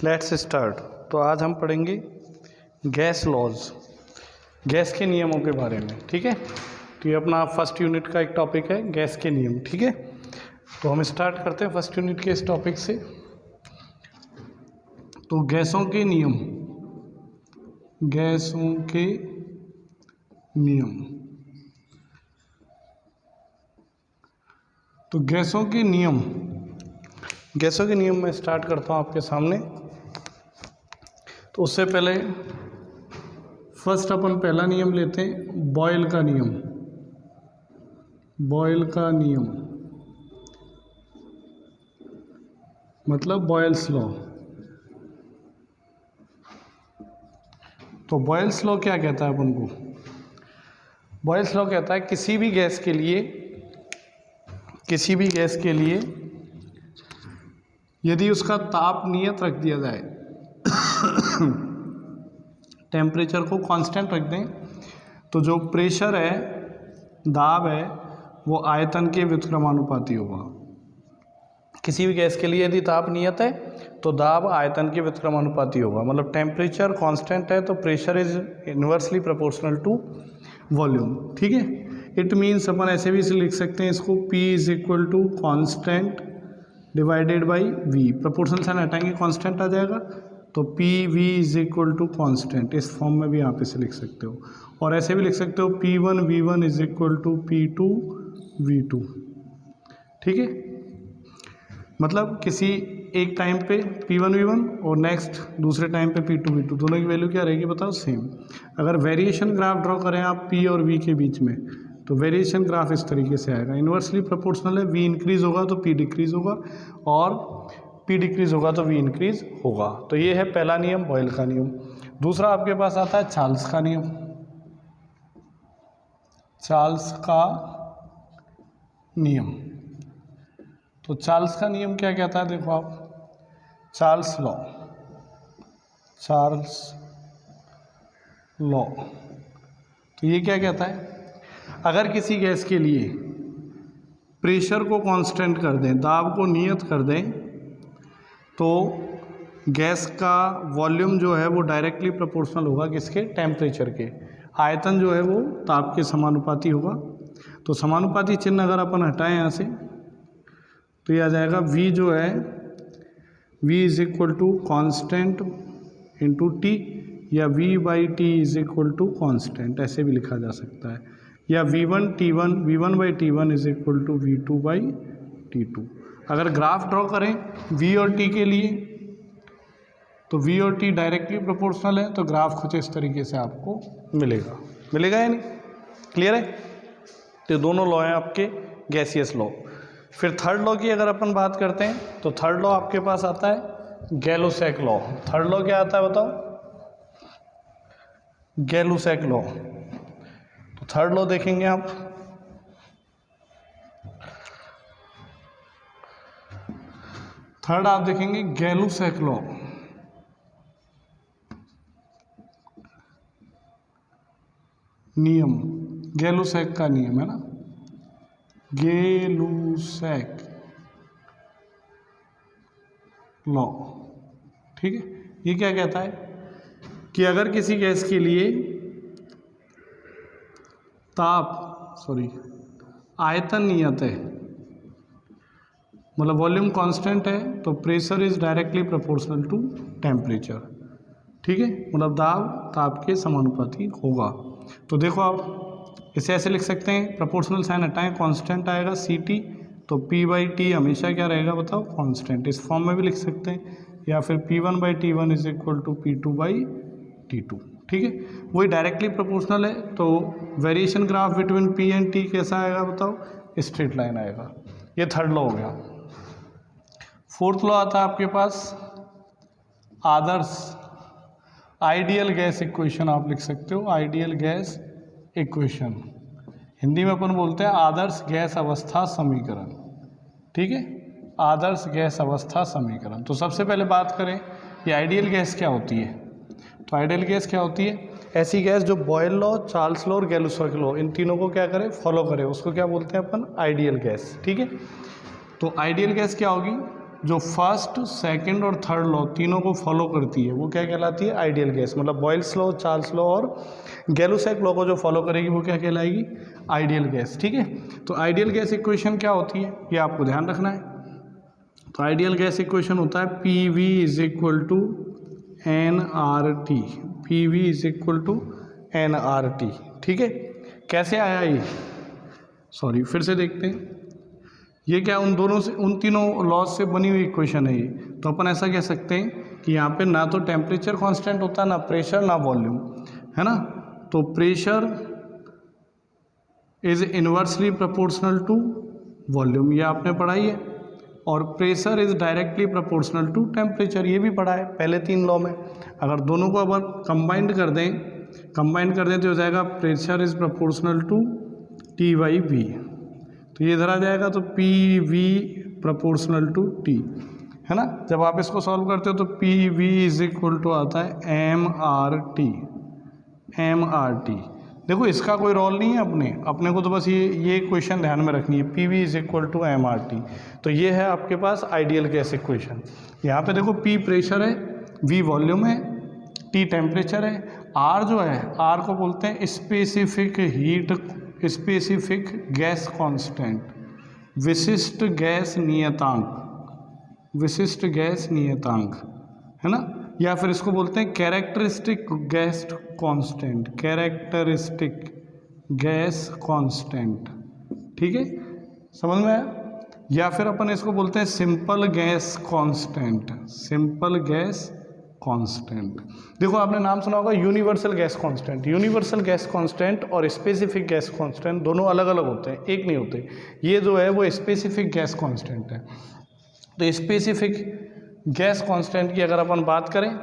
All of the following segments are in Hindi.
Let's start. तो आज हम पढ़ेंगे गैस लॉज, गैस के नियमों के बारे में। ठीक है, तो ये अपना फर्स्ट यूनिट का एक टॉपिक है, गैस के नियम। ठीक है, तो हम स्टार्ट करते हैं फर्स्ट यूनिट के इस टॉपिक से। तो गैसों के नियम, गैसों के नियम। तो गैसों के नियम, गैसों के नियम मैं स्टार्ट करता हूँ आपके सामने। तो उससे पहले फर्स्ट अपन पहला नियम लेते हैं, बॉयल का नियम। बॉयल का नियम मतलब बॉयल्स लॉ। तो बॉयल्स लॉ क्या कहता है अपन को? बॉयल्स लॉ कहता है किसी भी गैस के लिए यदि उसका ताप नियत रख दिया जाए, टेम्परेचर को कांस्टेंट रख दें, तो जो प्रेशर है, दाब है, वो आयतन के व्युत्क्रमानुपाती होगा। किसी भी गैस के लिए यदि ताप नियत है तो दाब आयतन के व्युत्क्रमानुपाती होगा। मतलब टेम्परेचर कांस्टेंट है तो pressure is inversely proportional to volume. ठीक है, इट मीन्स अपन ऐसे भी लिख सकते हैं इसको, P is equal to constant divided by V। Proportional sign हटाएंगे, कांस्टेंट आ जाएगा, तो PV is equal to constant. इस फॉर्म में भी आप इसे लिख सकते हो, और ऐसे भी लिख सकते हो P1 V1 is equal to P2 V2। ठीक है, मतलब किसी एक टाइम पे P1 V1 और नेक्स्ट दूसरे टाइम पे P2 V2, दोनों की वैल्यू क्या रहेगी बताओ? सेम। अगर वेरिएशन ग्राफ ड्रॉ करें आप P और V के बीच में, तो वेरिएशन ग्राफ इस तरीके से आएगा, इन्वर्सली प्रोपोर्शनल है, V इंक्रीज होगा तो P डिक्रीज होगा, और P डिक्रीज होगा तो V इंक्रीज होगा। तो ये है पहला नियम, बॉयल का नियम। दूसरा आपके पास आता है चार्ल्स का नियम। चार्ल्स का नियम, तो चार्ल्स का नियम क्या कहता है? देखो आप, चार्ल्स लॉ, चार्ल्स लॉ, तो ये क्या कहता है? अगर किसी गैस के लिए प्रेशर को कांस्टेंट कर दें, दाब को नियत कर दें, तो गैस का वॉल्यूम जो है वो डायरेक्टली प्रोपोर्शनल होगा किसके? टेम्परेचर के। आयतन जो है वो ताप के समानुपाती होगा। तो समानुपाती चिन्ह अगर अपन हटाएं यहाँ से, तो ये आ जाएगा V जो है, V is equal to constant into T, या V by T is equal to constant, ऐसे भी लिखा जा सकता है, या V1 by T1 is equal to V2 by T2। अगर ग्राफ ड्रॉ करें V और T के लिए, तो V और T डायरेक्टली प्रोपोर्शनल है, तो ग्राफ कुछ इस तरीके से आपको मिलेगा या नहीं? क्लियर है? तो दोनों लॉ हैं आपके गैसियस लॉ। फिर थर्ड लॉ की अगर अपन बात करते हैं, तो थर्ड लॉ आपके पास आता है गैलो-सैक लॉ। थर्ड लॉ क्या आता है बताओ? गैलो-सैक लॉ। तो थर्ड लॉ देखेंगे आप, थर्ड आप देखेंगे गैलो-सैक लॉ। नियम, गैलो-सैक का नियम है ना, गैलो-सैक लॉ। ठीक है, ये क्या कहता है कि अगर किसी गैस के लिए आयतन नियत है, मतलब वॉल्यूम कांस्टेंट है, तो pressure is directly proportional to temperature. ठीक है, मतलब दाब ताप के समानुपाती होगा। तो देखो आप इसे ऐसे लिख सकते हैं, प्रोपोर्शनल साइन हटाएं, कांस्टेंट आएगा CT, तो P बाई टी हमेशा क्या रहेगा बताओ? कांस्टेंट। इस फॉर्म में भी लिख सकते हैं, या फिर P1 by T1 is equal to P2 by T2। ठीक है, वही डायरेक्टली प्रोपोर्शनल है, तो variation graph between P and T कैसा आएगा बताओ? स्ट्रेट लाइन आएगा। ये थर्ड लॉ हो गया। फोर्थ लॉ आता है आपके पास आदर्श, आइडियल गैस इक्वेशन आप लिख सकते हो, आइडियल गैस इक्वेशन। हिंदी में अपन बोलते हैं आदर्श गैस अवस्था समीकरण। ठीक है, आदर्श गैस अवस्था समीकरण। तो सबसे पहले बात करें कि आइडियल गैस क्या होती है। तो आइडियल गैस क्या होती है? ऐसी गैस जो बॉयल लॉ, चार्ल्स लॉ और गैलो-सैक लॉ, इन तीनों को क्या करे? फॉलो करे, उसको क्या बोलते हैं अपन? Ideal gas. ठीक है, तो आइडियल गैस क्या होगी? जो फर्स्ट, सेकंड और थर्ड लॉ तीनों को फॉलो करती है वो क्या कहलाती है? Ideal gas. मतलब बॉयल्स लॉ, चार्ल्स लॉ और गैलुसैक लॉ को जो फॉलो करेगी वो क्या कहलाएगी? Ideal gas. ठीक है, तो आइडियल गैस इक्वेशन क्या होती है ये आपको ध्यान रखना है। तो आइडियल गैस इक्वेशन होता है P V is equal to N R T. P V is equal to N R T. ठीक है, कैसे आया ये? सॉरी, फिर से देखते हैं। ये क्या उन दोनों से, उन तीनों लॉज से बनी हुई इक्वेशन है ये। तो अपन ऐसा कह सकते हैं कि यहाँ पे ना तो टेम्परेचर कांस्टेंट होता, ना प्रेशर, ना वॉल्यूम, है ना। तो pressure is inversely proportional to volume, ये आपने पढ़ाई है। और pressure is directly proportional to temperature, ये भी पढ़ा है पहले 3 लॉ में। अगर दोनों को अब कंबाइंड कर दें तो हो जाएगा pressure is proportional to T by V. तो ये इधर आ जाएगा, तो P V proportional to T, है ना। जब आप इसको सॉल्व करते हो तो P V is equal to आता है M R T. M R T, देखो इसका कोई रोल नहीं है अपने को तो बस ये इक्वेशन ध्यान में रखनी है, P V is equal to M R T. तो ये है आपके पास आइडियल गैस इक्वेशन। यहाँ पे देखो पी प्रेशर है, वी वॉल्यूम है, टी टेम्परेचर है, आर जो है, आर को बोलते हैं specific heat, specific gas constant, विशिष्ट गैस नियतांक, विशिष्ट गैस नियतांक, है ना। या फिर इसको बोलते हैं characteristic gas constant, characteristic gas constant. ठीक है, समझ में आया। या फिर अपन इसको बोलते हैं simple gas constant, simple gas constant. देखो आपने नाम सुना होगा universal gas constant. Universal gas constant और स्पेसिफिक गैस कांस्टेंट दोनों अलग अलग होते हैं, एक नहीं होते। ये जो है वो स्पेसिफिक गैस कांस्टेंट है। तो स्पेसिफिक गैस कांस्टेंट की अगर अपन बात करें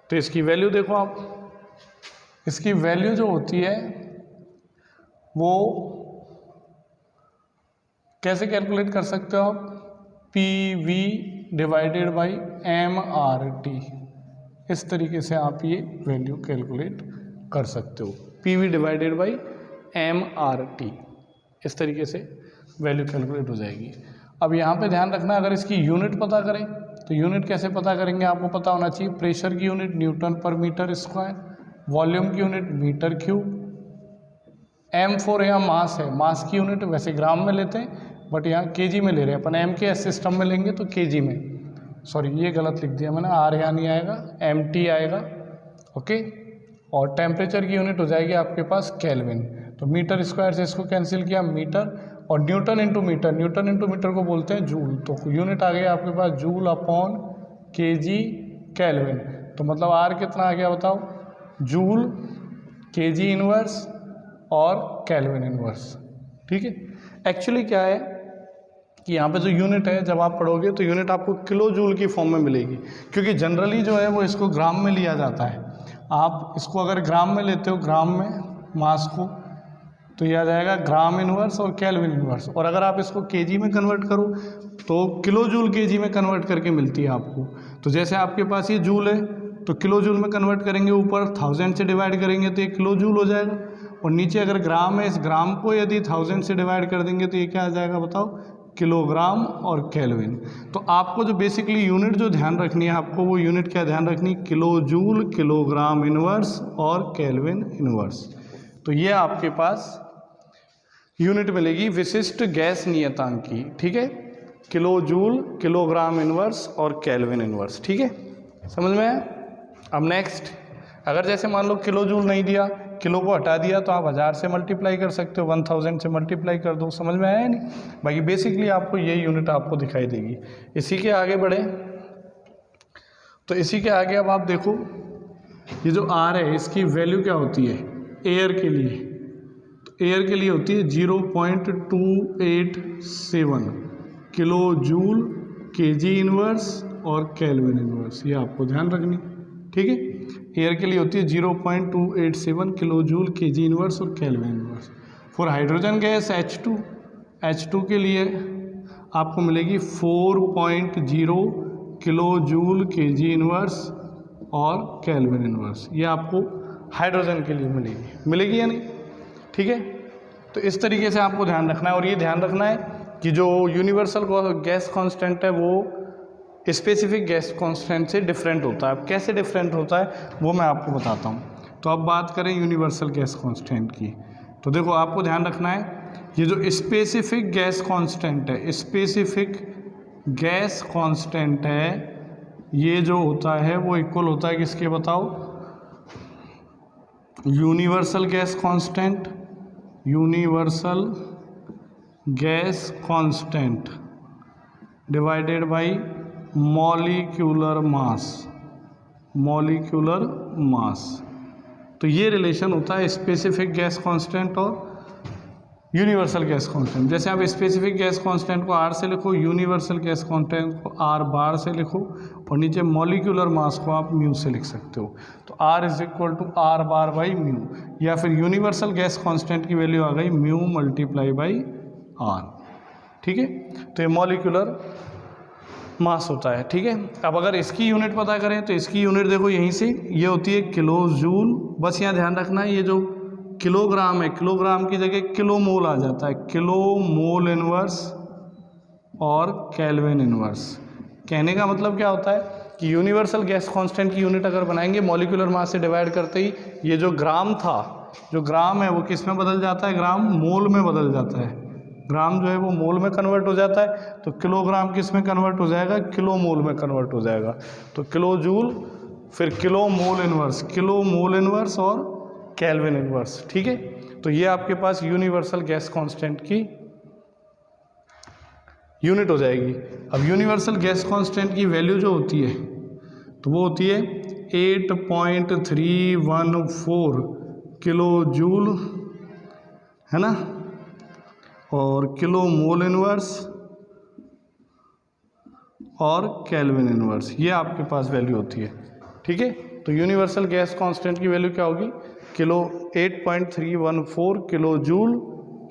तो इसकी वैल्यू देखो आप, इसकी वैल्यू जो होती है वो कैसे कैलकुलेट कर सकते हो आप? P V divided by M R T, इस तरीके से आप ये वैल्यू कैलकुलेट कर सकते हो। P V divided by M R T, इस तरीके से वैल्यू कैलकुलेट हो जाएगी। अब यहाँ पे ध्यान रखना, अगर इसकी यूनिट पता करें तो यूनिट कैसे पता करेंगे आपको पता होना चाहिए। प्रेशर की यूनिट न्यूटन पर मीटर स्क्वायर, वॉल्यूम की यूनिट मीटर क्यूब, M4 यहाँ मास है, मास की यूनिट वैसे ग्राम में लेते हैं बट यहाँ केजी में ले रहे हैं अपन, एम के सिस्टम में लेंगे तो केजी में, सॉरी ये गलत लिख दिया मैंने, आर यहाँ नहीं आएगा, MT आएगा, ओके। और टेम्परेचर की यूनिट हो जाएगी आपके पास केल्विन। तो मीटर स्क्वायर से इसको कैंसिल किया मीटर, और newton into metre, newton into metre को बोलते हैं जूल। तो यूनिट आ गई आपके पास जूल अपॉन केजी केल्विन। तो मतलब आर कितना आ गया बताओ? जूल, केजी इनवर्स और केल्विन इनवर्स। ठीक है, एक्चुअली क्या है कि यहाँ पे जो यूनिट है जब आप पढ़ोगे तो यूनिट आपको किलो जूल की फॉर्म में मिलेगी, क्योंकि जनरली जो है वो इसको ग्राम में लिया जाता है। आप इसको अगर ग्राम में लेते हो, ग्राम में मास को, तो यह आ जाएगा ग्राम इनवर्स और केल्विन इनवर्स। और अगर आप इसको केजी में कन्वर्ट करो तो किलो जूल केजी में कन्वर्ट करके मिलती है आपको। तो जैसे आपके पास ये जूल है तो किलो जूल में कन्वर्ट करेंगे, ऊपर 1000 से डिवाइड करेंगे तो ये किलो जूल हो जाएगा, और नीचे अगर ग्राम है, इस ग्राम को यदि 1000 से डिवाइड कर देंगे तो ये क्या आ जाएगा बताओ? किलोग्राम और केल्विन। तो आपको जो बेसिकली यूनिट जो ध्यान रखनी है, आपको वो यूनिट क्या ध्यान रखनी? किलो जूल, किलोग्राम इनवर्स और केल्विन इनवर्स। तो ये आपके पास यूनिट मिलेगी विशिष्ट गैस नियतांक की। ठीक है, किलो जूल, किलोग्राम इनवर्स और केल्विन इनवर्स। ठीक है, समझ में आया? अब नेक्स्ट, अगर जैसे मान लो किलो जूल नहीं दिया, किलो को हटा दिया, तो आप 1000 से मल्टीप्लाई कर सकते हो, 1000 से मल्टीप्लाई कर दो। समझ में आया है नहीं? बाकी बेसिकली आपको ये यूनिट आपको दिखाई देगी। इसी के आगे बढ़े तो इसी के आगे अब आप देखो, ये जो आर है इसकी वैल्यू क्या होती है एयर के लिए? तो एयर के लिए होती है 0.287 किलो जूल, केजी इनवर्स और केल्विन इनवर्स, ये आपको ध्यान रखनी। ठीक है, एयर के लिए होती है 0.287 किलो जूल, केजी इनवर्स और kelvin inverse. For hydrogen gas H2 के लिए आपको मिलेगी 4.0 किलो जूल, केजी इनवर्स और केल्विन इनवर्स। ये आपको हाइड्रोजन के लिए मिलेगी या नहीं? ठीक है, तो इस तरीके से आपको ध्यान रखना है। और ये ध्यान रखना है कि जो यूनिवर्सल गैस कांस्टेंट है वो स्पेसिफिक गैस कांस्टेंट से डिफरेंट होता है। अब कैसे डिफरेंट होता है वो मैं आपको बताता हूँ। तो अब बात करें यूनिवर्सल गैस कांस्टेंट की, तो देखो आपको ध्यान रखना है ये जो स्पेसिफिक गैस कांस्टेंट है, स्पेसिफिक गैस कांस्टेंट है, ये जो होता है वो इक्वल होता है किसके बताओ, universal gas constant, universal gas constant divided by molecular mass, molecular mass. तो ये रिलेशन होता है स्पेसिफिक गैस कांस्टेंट और यूनिवर्सल गैस कांस्टेंट। जैसे आप स्पेसिफिक गैस कांस्टेंट को R से लिखो, यूनिवर्सल गैस कांस्टेंट को R बार से लिखो और नीचे मॉलिक्यूलर मास को आप म्यू से लिख सकते हो। तो R is equal to R bar by mu, या फिर यूनिवर्सल गैस कांस्टेंट की वैल्यू आ गई म्यू मल्टीप्लाई बाई R। ठीक है, तो ये मॉलिक्यूलर मास होता है। ठीक है, अब अगर इसकी यूनिट पता करें तो इसकी यूनिट देखो यहीं से ये होती है किलो जूल। बस यहाँ ध्यान रखना है ये जो किलोग्राम है, किलोग्राम की जगह किलो मोल आ जाता है, किलो मोल इनवर्स और केल्विन इनवर्स। कहने का मतलब क्या होता है कि यूनिवर्सल गैस कांस्टेंट की यूनिट अगर बनाएंगे मॉलिक्यूलर मास से डिवाइड करते ही ये जो ग्राम था, जो ग्राम है वो किस में बदल जाता है, ग्राम मोल में बदल जाता है। ग्राम जो है वो मोल में कन्वर्ट हो जाता है, तो किलोग्राम किस में कन्वर्ट हो जाएगा, किलो मोल में कन्वर्ट हो जाएगा। तो किलो जूल, फिर kilo mole inverse, kilo mole inverse और केल्विन इनवर्स। ठीक है, तो ये आपके पास यूनिवर्सल गैस कांस्टेंट की यूनिट हो जाएगी। अब यूनिवर्सल गैस कांस्टेंट की वैल्यू जो होती है तो वो होती है 8.314 किलो जूल, है ना, और किलो मोल इनवर्स और केल्विन इनवर्स, ये आपके पास वैल्यू होती है। ठीक है, तो यूनिवर्सल गैस कांस्टेंट की वैल्यू क्या होगी, kilo 8.314 kilo joule,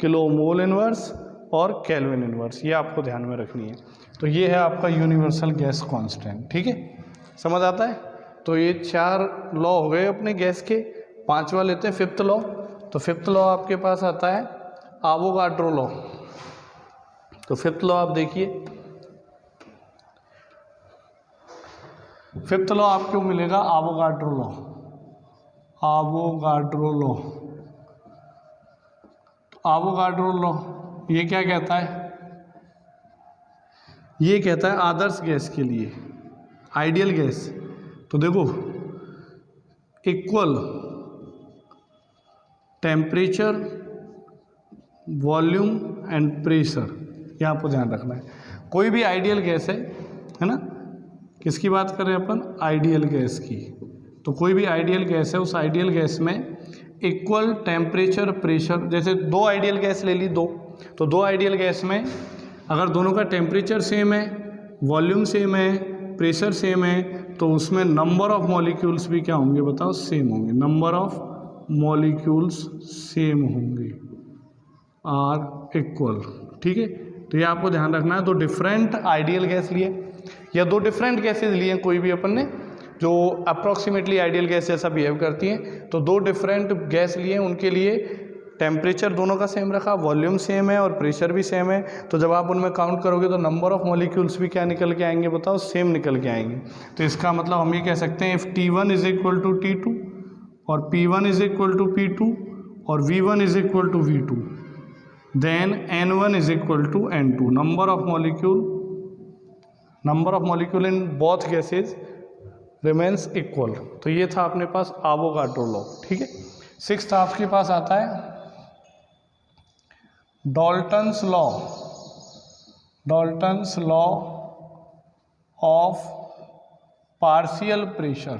kilo mole inverse और केल्विन इनवर्स, ये आपको ध्यान में रखनी है। तो ये है आपका यूनिवर्सल गैस कांस्टेंट। ठीक है, समझ आता है। तो ये 4 लॉ हो गए अपने गैस के। 5वां लेते हैं, 5th लॉ। तो 5th लॉ आपके पास आता है एवोगाड्रो लॉ। तो 5th लॉ आप देखिए, 5th लॉ आपको मिलेगा Avogadro law, Avogadro law. Avogadro law ये क्या कहता है, ये कहता है आदर्श गैस के लिए, आइडियल गैस। तो देखो equal temperature, volume and pressure, ये आपको ध्यान रखना है। कोई भी आइडियल गैस है ना, किसकी बात कर रहे हैं अपन, आइडियल गैस की। तो कोई भी आइडियल गैस है, उस आइडियल गैस में इक्वल टेम्परेचर प्रेशर, जैसे 2 आइडियल गैस ले ली, 2, तो 2 आइडियल गैस में अगर दोनों का टेम्परेचर सेम है, वॉल्यूम सेम है, प्रेशर सेम है, तो उसमें नंबर ऑफ मॉलिक्यूल्स भी क्या होंगे बताओ, सेम होंगे। नंबर ऑफ मॉलिक्यूल्स सेम होंगे, आर इक्वल। ठीक है, तो ये आपको ध्यान रखना है। 2 डिफरेंट आइडियल गैस लिए या 2 डिफरेंट गैसेज लिए कोई भी अपन ने जो अप्रॉक्सीमेटली आइडियल गैस जैसा बिहेव करती हैं, तो 2 डिफरेंट गैस लिए, उनके लिए टेम्परेचर दोनों का सेम रखा, वॉल्यूम सेम है और प्रेशर भी सेम है। तो जब आप उनमें काउंट करोगे तो नंबर ऑफ मॉलिक्यूल्स भी क्या निकल के आएंगे बताओ, सेम निकल के आएंगे। तो इसका मतलब हम ये कह सकते हैं if T1 is equal to T2 और P1 is equal to P2 और V1 is equal to V2, then N1 is equal to N2, number of molecule in both gases remains equal. तो ये था अपने पास एवोगाड्रो लॉ। ठीक है, 6th आपके पास आता है Dalton's law, Dalton's law of partial pressure,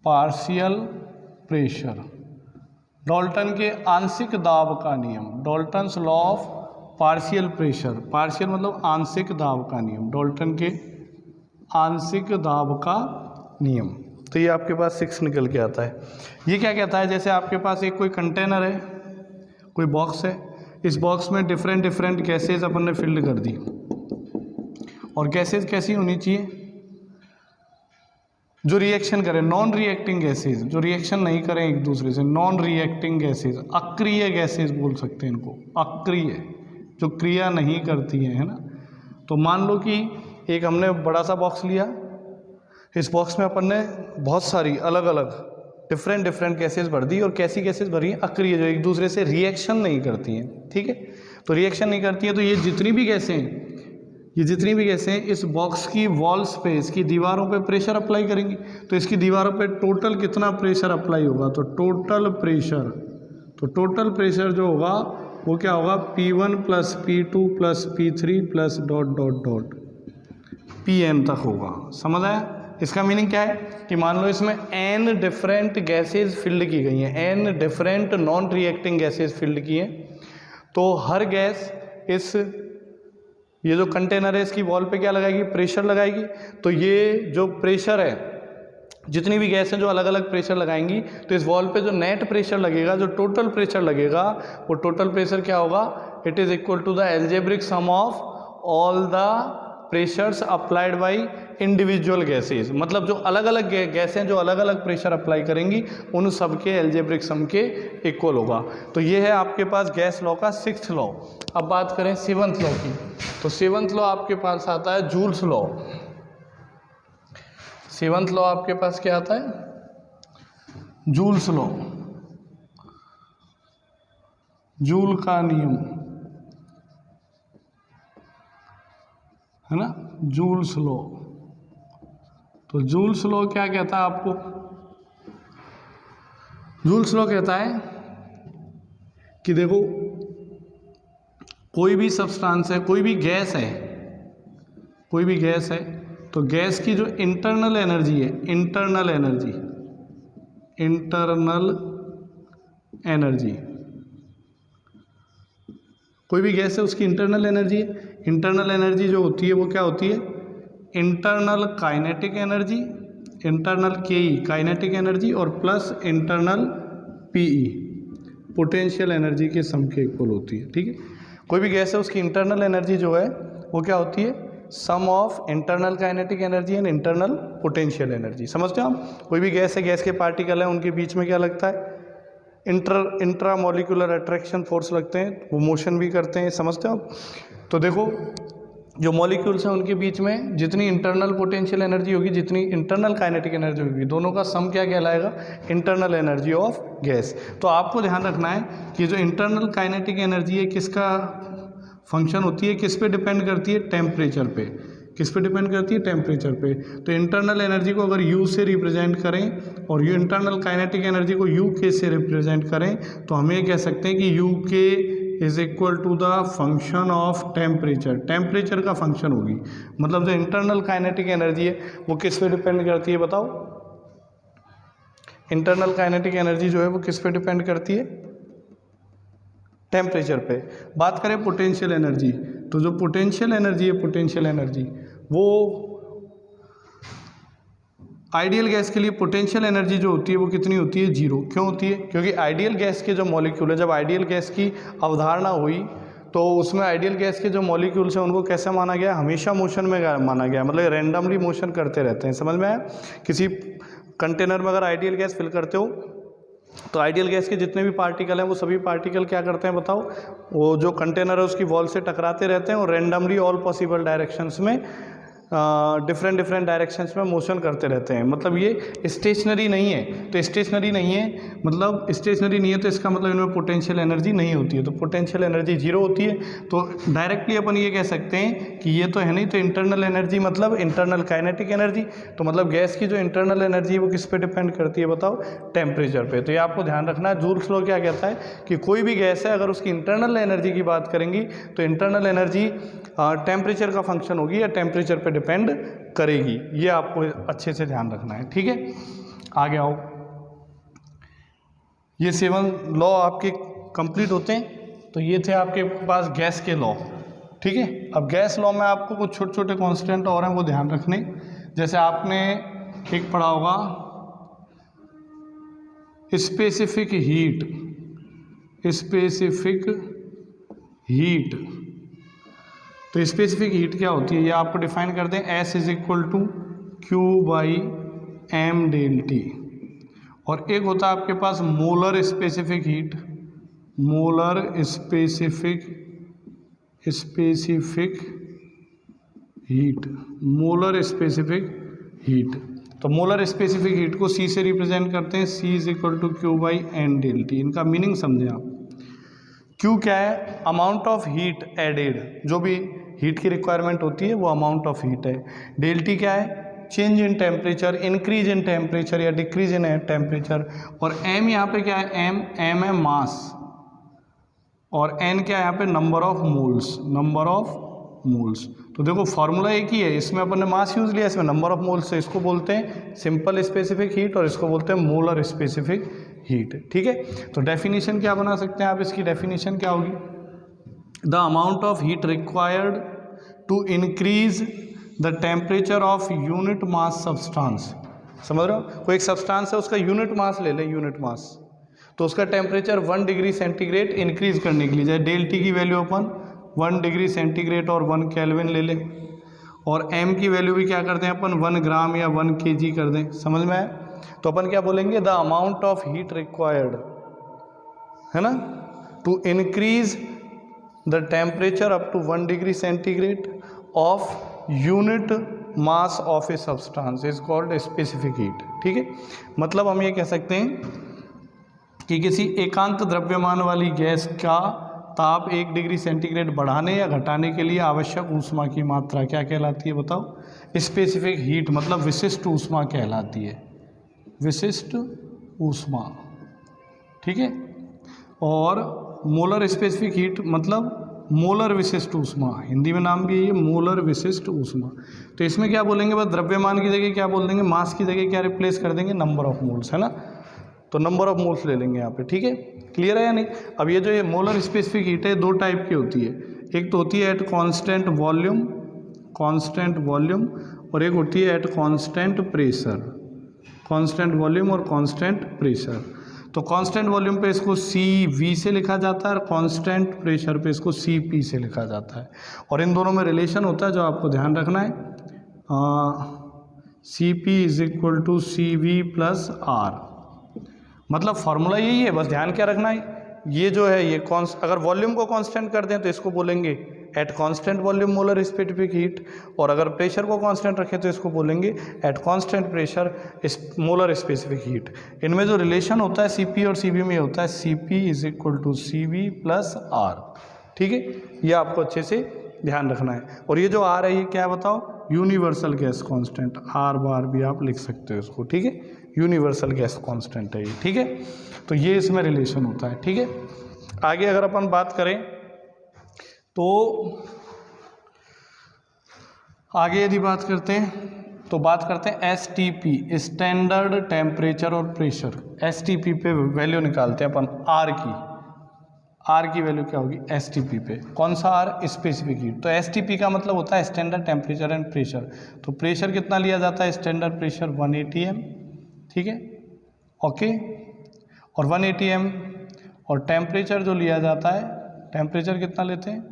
partial pressure, Dalton के आंशिक दाब का नियम, Dalton's law of partial pressure, partial मतलब आंशिक दाब का नियम, डाल्टन के आंशिक दाब का नियम। तो ये आपके पास 6 निकल के आता है। ये क्या कहता है, जैसे आपके पास एक कोई कंटेनर है, कोई बॉक्स है, इस बॉक्स में डिफरेंट डिफरेंट गैसेज अपन ने फिल्ड कर दी, और गैसेज कैसी होनी चाहिए, जो रिएक्शन करें, नॉन रिएक्टिंग गैसेज, जो रिएक्शन नहीं करें एक दूसरे से, नॉन रिएक्टिंग गैसेज, अक्रिय गैसेज बोल सकते हैं इनको, अक्रिय जो क्रिया नहीं करती है ना। तो मान लो कि एक हमने बड़ा सा बॉक्स लिया, इस बॉक्स में अपन ने बहुत सारी अलग अलग डिफरेंट गैसेस भर दी, और कैसी गैसेस भरी हैं, अक्रिय, जो एक दूसरे से रिएक्शन नहीं करती हैं, ठीक है। तो रिएक्शन नहीं करती है, तो ये जितनी भी गैसें इस बॉक्स की वॉल्स पे, इसकी दीवारों पे प्रेशर अप्लाई करेंगी। तो इसकी दीवारों पे टोटल कितना प्रेशर अप्लाई होगा, तो टोटल प्रेशर जो होगा वो क्या होगा, P1 plus P2 plus P3 plus dot dot dot Pn तक होगा। समझ आया? इसका मीनिंग क्या है कि मान लो इसमें n डिफरेंट गैसेज फिल्ड की गई हैं, n different non reacting gases field की हैं, तो हर गैस ये जो कंटेनर है इसकी वॉल पे क्या लगाएगी, प्रेशर लगाएगी। तो ये जो प्रेशर है, जितनी भी गैस हैं जो अलग अलग प्रेशर लगाएंगी, तो इस वॉल पे जो नेट प्रेशर लगेगा, जो टोटल प्रेशर लगेगा, वो टोटल प्रेशर क्या होगा, it is equal to the algebraic sum of all the pressures applied by individual gases. मतलब जो अलग अलग गैसें जो अलग अलग प्रेशर अप्लाई करेंगी, उन सब के एल्जेब्रिक सम के इक्वल होगा। तो ये है आपके पास गैस लॉ का 6th लॉ। अब बात करें 7th लॉ की, तो 7th लॉ आपके पास आता है जूल्स लॉ। 7th लॉ आपके पास क्या आता है, जूल्स लॉ, जूल का नियम है ना, जूल्स लॉ। तो जूल्स लॉ क्या कहता है आपको, जूल्स लॉ कहता है कि देखो कोई भी सब्सटेंस है, कोई भी गैस है, तो गैस की जो इंटरनल एनर्जी है, इंटरनल एनर्जी, कोई भी गैस है उसकी इंटरनल एनर्जी है। इंटरनल एनर्जी जो होती है वो क्या होती है, internal kinetic energy, internal KE kinetic energy, और plus internal PE potential energy के सम के इक्वल होती है, ठीक है। कोई भी गैस है उसकी इंटरनल एनर्जी जो है वो क्या होती है, sum of internal kinetic energy and internal potential energy. समझते हो आप? कोई भी गैस है, गैस के पार्टिकल हैं, उनके बीच में क्या लगता है, इंट्रा मॉलिक्यूलर अट्रैक्शन फोर्स लगते हैं, वो मोशन भी करते हैं। समझते हो आप? तो देखो जो मॉलिक्यूल्स हैं उनके बीच में जितनी इंटरनल पोटेंशियल एनर्जी होगी, जितनी इंटरनल काइनेटिक एनर्जी होगी, दोनों का सम क्या कहलाएगा, इंटरनल एनर्जी ऑफ गैस। तो आपको ध्यान रखना है कि जो इंटरनल काइनेटिक एनर्जी है किसका फंक्शन होती है, किस पे डिपेंड करती है, टेम्परेचर पे। किस पे डिपेंड करती है, टेम्परेचर पे। तो इंटरनल एनर्जी को अगर U से रिप्रेजेंट करें और यू इंटरनल काइनेटिक एनर्जी को UK से रिप्रेजेंट करें, तो हम ये कह सकते हैं कि UK is equal to the function of temperature. Temperature का फंक्शन होगी। मतलब जो इंटरनल काइनेटिक एनर्जी है वो किस पे डिपेंड करती है, बताओ? इंटरनल काइनेटिक एनर्जी जो है वो किस पे डिपेंड करती है, टेम्परेचर पे। बात करें पोटेंशियल एनर्जी, तो जो पोटेंशियल एनर्जी है, पोटेंशियल एनर्जी वो आइडियल गैस के लिए पोटेंशियल एनर्जी जो होती है वो कितनी होती है, 0। क्यों होती है? क्योंकि आइडियल गैस के जो मॉलिक्यूल है, जब आइडियल गैस की अवधारणा हुई तो उसमें आइडियल गैस के जो मॉलिक्यूल्स हैं उनको कैसे माना गया, हमेशा मोशन में माना गया, मतलब रैंडमली मोशन करते रहते हैं। समझ में आया? किसी कंटेनर में अगर आइडियल गैस फिल करते हो तो आइडियल गैस के जितने भी पार्टिकल हैं वो सभी पार्टिकल क्या करते हैं, बताओ? वो जो कंटेनर है उसकी वॉल से टकराते रहते हैं और रैंडमली ऑल पॉसिबल डायरेक्शंस में डिफरेंट डायरेक्शंस में मोशन करते रहते हैं। मतलब ये स्टेशनरी नहीं है। तो स्टेशनरी नहीं है मतलब स्टेशनरी नहीं है तो इसका मतलब इनमें पोटेंशियल एनर्जी नहीं होती है। तो पोटेंशियल एनर्जी 0 होती है। तो डायरेक्टली अपन ये कह सकते हैं कि ये तो है नहीं, तो इंटरनल एनर्जी मतलब इंटरनल काइनेटिक एनर्जी। तो मतलब गैस की जो इंटरनल एनर्जी है वो किस पे डिपेंड करती है, बताओ? टेम्परेचर पे। तो ये आपको ध्यान रखना है। जूल्स लॉ क्या कहता है कि कोई भी गैस है अगर उसकी इंटरनल एनर्जी की बात करेंगी तो इंटरनल एनर्जी टेम्परेचर का फंक्शन होगी या टेम्परेचर पे डिपेंड करेगी। ये आपको अच्छे से ध्यान रखना है, ठीक है? आगे आओ। ये 7 लॉ आपके कंप्लीट होते हैं। तो ये थे आपके पास गैस के लॉ, ठीक है? अब गैस लॉ में आपको कुछ छोटे छोटे कॉन्स्टेंट और हैं वो ध्यान रखने। जैसे आपने एक पढ़ा होगा स्पेसिफिक हीट। तो स्पेसिफिक हीट क्या होती है ये आपको डिफाइन कर दें। S is equal to Q/m del T. और एक होता है आपके पास molar specific heat. Specific heat, molar specific heat. तो मोलर स्पेसिफिक हीट को C से रिप्रेजेंट करते हैं, C is equal to Q by N del T. इनका मीनिंग समझें आप। क्यू क्या है? अमाउंट ऑफ हीट एडेड, जो भी हीट की रिक्वायरमेंट होती है वो अमाउंट ऑफ हीट है। डेल टी क्या है? Change in temperature, increase in temperature या डिक्रीज इन टेम्परेचर। और एम यहाँ पे क्या है? एम है मास, और एन क्या है यहाँ पे? Number of moles, number of moles. तो देखो फॉर्मूला एक ही है, इसमें अपन ने मास यूज लिया, इसमें नंबर ऑफ मोल्स है। इसको बोलते हैं सिंपल स्पेसिफिक हीट और इसको बोलते हैं मोलर स्पेसिफिक हीट। ठीक है, तो डेफिनेशन क्या बना सकते हैं आप? इसकी डेफिनेशन क्या होगी? The amount of heat required to increase the temperature of unit mass substance. समझ रहे हो? कोई एक सब्सटेंस है, उसका यूनिट मास ले लें, यूनिट मास, तो उसका टेम्परेचर 1 डिग्री सेंटीग्रेड इंक्रीज करने के लिए, जैसे डेल टी की वैल्यू अपन 1 डिग्री सेंटीग्रेड और 1 केल्विन ले लें, और एम की वैल्यू भी क्या करते हैं अपन? 1 ग्राम या 1 kg कर दें। समझ में आया? तो अपन क्या बोलेंगे? The amount of heat required, है ना, to increase the temperature up to 1 degree centigrade of unit mass of a substance is called specific heat. ठीक है, मतलब हम ये कह सकते हैं कि किसी एकांत द्रव्यमान वाली गैस का ताप 1 डिग्री सेंटीग्रेड बढ़ाने या घटाने के लिए आवश्यक ऊष्मा की मात्रा क्या कहलाती है? बताओ। स्पेसिफिक हीट मतलब विशिष्ट ऊष्मा कहलाती है, विशिष्ट ऊष्मा। ठीक है, और मोलर स्पेसिफिक हीट मतलब मोलर विशिष्ट ऊष्मा, हिंदी में नाम भी है मोलर विशिष्ट ऊष्मा। तो इसमें क्या बोलेंगे? बस द्रव्यमान की जगह क्या बोल देंगे? मास की जगह क्या रिप्लेस कर देंगे? नंबर ऑफ मोल्स, है ना। तो नंबर ऑफ मोल्स ले लेंगे यहाँ पे। ठीक है, क्लियर है या नहीं? अब ये जो ये मोलर स्पेसिफिक हीट है, दो टाइप की होती है। एक तो होती है at constant volume, constant volume, और एक होती है at constant pressure, constant volume और कांस्टेंट प्रेशर। तो कांस्टेंट वॉल्यूम पे इसको CV से लिखा जाता है और कांस्टेंट प्रेशर पे इसको CP से लिखा जाता है। और इन दोनों में रिलेशन होता है जो आपको ध्यान रखना है, CP is equal to CV plus R। मतलब फॉर्मूला यही है, बस ध्यान क्या रखना है, ये जो है ये अगर वॉल्यूम को कांस्टेंट कर दें तो इसको बोलेंगे at constant volume molar specific heat, और अगर प्रेशर को कांस्टेंट रखें तो इसको बोलेंगे at constant pressure molar specific heat. इनमें जो रिलेशन होता है CP और CV में होता है CP is equal to CV plus R। ठीक है, ये आपको अच्छे से ध्यान रखना है। और ये जो R है ये क्या है बताओ? यूनिवर्सल गैस कांस्टेंट, R बार भी आप लिख सकते हो इसको। ठीक है, यूनिवर्सल गैस कांस्टेंट है ये। ठीक है, तो ये इसमें रिलेशन होता है। ठीक है, आगे अगर अपन बात करें तो आगे यदि बात करते हैं तो बात करते हैं STP, स्टैंडर्ड टेम्परेचर और प्रेशर। STP पे वैल्यू निकालते हैं अपन R की। R की वैल्यू क्या होगी STP पे? कौन सा R? Specific heat. तो STP का मतलब होता है स्टैंडर्ड टेम्परेचर एंड प्रेशर। तो प्रेशर कितना लिया जाता है? Standard pressure 1 atm। ठीक है, ओके, और 1 atm, और टेम्परेचर जो लिया जाता है, टेम्परेचर कितना लेते हैं?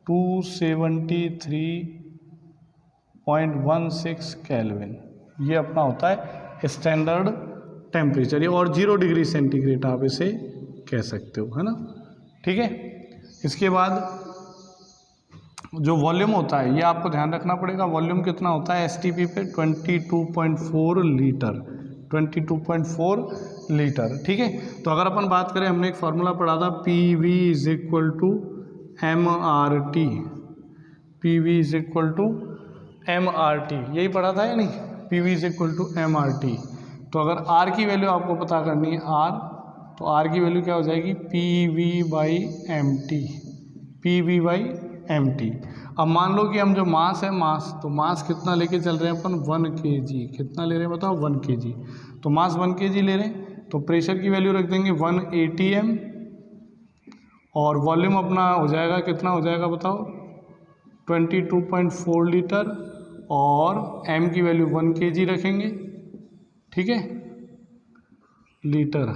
273.16 केल्विन। ये अपना होता है स्टैंडर्ड टेम्परेचर, ये और 0 डिग्री सेंटीग्रेड आप इसे कह सकते हो, है ना। ठीक है, इसके बाद जो वॉल्यूम होता है ये आपको ध्यान रखना पड़ेगा। वॉल्यूम कितना होता है STP पे? 22.4 लीटर, 22.4 लीटर। ठीक है, तो अगर अपन बात करें, हमने एक फार्मूला पढ़ा था PV is equal to MRT, PV is equal to MRT, यही पढ़ा था या नहीं? PV is equal to MRT। तो अगर R की वैल्यू आपको पता करनी है R, तो R की वैल्यू क्या हो जाएगी? PV/MT, PV/MT। अब मान लो कि हम जो मास है, मास, तो मास कितना लेके चल रहे हैं अपन? 1 kg। कितना ले रहे हैं बताओ? 1 kg। तो मास 1 kg ले रहे हैं, तो प्रेशर की वैल्यू रख देंगे 1 atm, और वॉल्यूम अपना हो जाएगा, कितना हो जाएगा बताओ? 22.4 लीटर, और m की वैल्यू 1 kg रखेंगे। ठीक है, लीटर,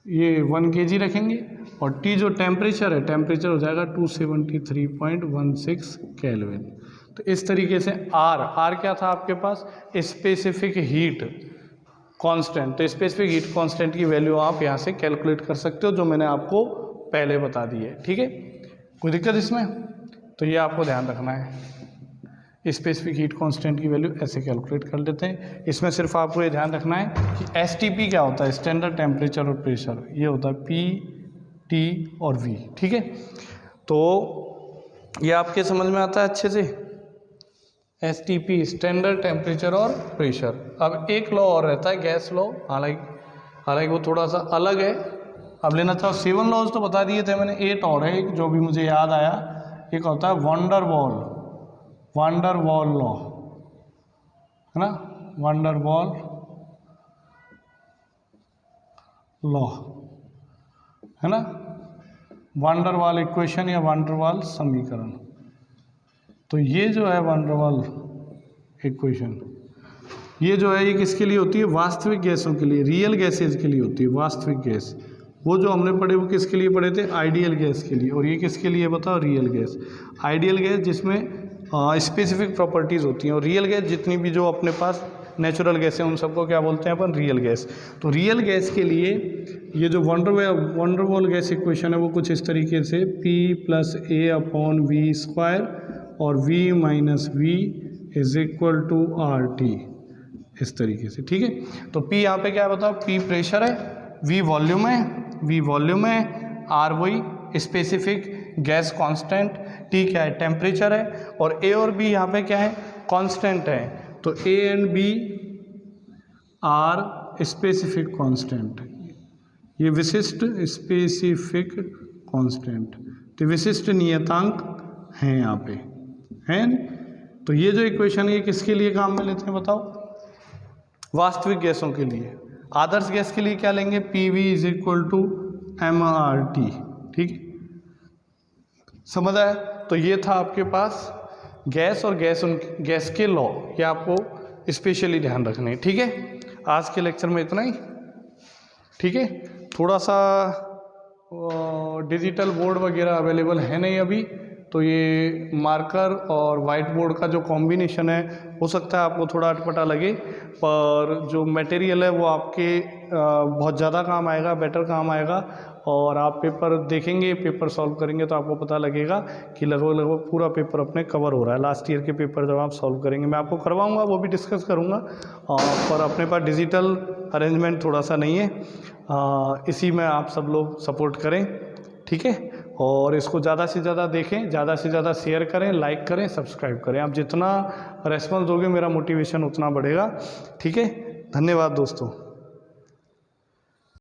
ये 1 kg रखेंगे, और T जो टेम्परेचर है, टेम्परेचर हो जाएगा 273.16 केल्विन। तो इस तरीके से R क्या था आपके पास? Specific heat constant. तो स्पेसिफिक हीट कांस्टेंट की वैल्यू आप यहाँ से कैलकुलेट कर सकते हो, जो मैंने आपको पहले बता दी है। ठीक है, कोई दिक्कत इसमें? तो ये आपको ध्यान रखना है, स्पेसिफिक हीट कांस्टेंट की वैल्यू ऐसे कैलकुलेट कर लेते हैं। इसमें सिर्फ आपको ये ध्यान रखना है कि एसटीपी क्या होता है, स्टैंडर्ड टेम्परेचर और प्रेशर, ये होता है पी, टी और वी। ठीक है, तो ये आपके समझ में आता है अच्छे से, एसटीपी स्टैंडर्ड टेम्परेचर और प्रेशर। अब एक लॉ और रहता है गैस लॉ, हालांकि वो थोड़ा सा अलग है। अब लेना चाहो 7 लॉज तो बता दिए थे मैंने, 8 और है एक जो भी मुझे याद आया। एक होता है वंडर वॉल लॉ, है ना, वंडर वॉल लॉ, है ना, वंडर वॉल इक्वेशन या वंडर वॉल समीकरण। तो ये जो है वंडर वॉल इक्वेशन, ये जो है ये किसके लिए होती है, वास्तविक गैसों के लिए, रियल गैसेज के लिए होती है। वास्तविक गैस वो जो हमने पढ़े वो किसके लिए पढ़े थे, आइडियल गैस के लिए। और ये किसके लिए बताओ, रियल गैस। आइडियल गैस जिसमें स्पेसिफिक प्रॉपर्टीज़ होती हैं, और रियल गैस जितनी भी जो अपने पास नेचुरल गैस है उन सबको क्या बोलते हैं अपन, रियल गैस। तो रियल गैस के लिए ये जो वंडर वॉल गैस इक्वेशन है वो कुछ इस तरीके से, P + A/V² और V - V = RT, इस तरीके से। ठीक है, तो P यहाँ पे क्या है बताओ, P प्रेशर है, V वॉल्यूम है, R वही स्पेसिफिक गैस कांस्टेंट, T क्या है, टेम्परेचर है, और A और B यहाँ पे क्या है, कांस्टेंट है। तो A and B are specific constant, ये विशिष्ट स्पेसिफिक कांस्टेंट, तो विशिष्ट नियतांक हैं यहाँ पे, हैं। तो ये जो इक्वेशन है ये किसके लिए काम में लेते हैं बताओ, वास्तविक गैसों के लिए। आदर्श गैस के लिए क्या लेंगे, PV = mRT। ठीक, समझ आया? तो ये था आपके पास गैस और गैस के लॉ, ये आपको स्पेशली ध्यान रखने हैं। ठीक है, आज के लेक्चर में इतना ही। ठीक है, थोड़ा सा डिजिटल बोर्ड वगैरह अवेलेबल है नहीं अभी, तो ये मार्कर और वाइट बोर्ड का जो कॉम्बिनेशन है हो सकता है आपको थोड़ा अटपटा लगे, पर जो मटेरियल है वो आपके बहुत ज़्यादा काम आएगा, बेटर काम आएगा। और आप पेपर देखेंगे, पेपर सॉल्व करेंगे तो आपको पता लगेगा कि लगभग पूरा पेपर अपने कवर हो रहा है। लास्ट ईयर के पेपर जब आप सॉल्व करेंगे, मैं आपको करवाऊंगा, वो भी डिस्कस करूंगा, पर अपने पास डिजिटल अरेंजमेंट थोड़ा सा नहीं है। इसी में आप सब लोग सपोर्ट करें। ठीक है, और इसको ज़्यादा से ज़्यादा देखें, ज़्यादा से ज़्यादा शेयर करें, लाइक करें, सब्सक्राइब करें। आप जितना रेस्पॉन्स दोगे मेरा मोटिवेशन उतना बढ़ेगा। ठीक है, धन्यवाद दोस्तों।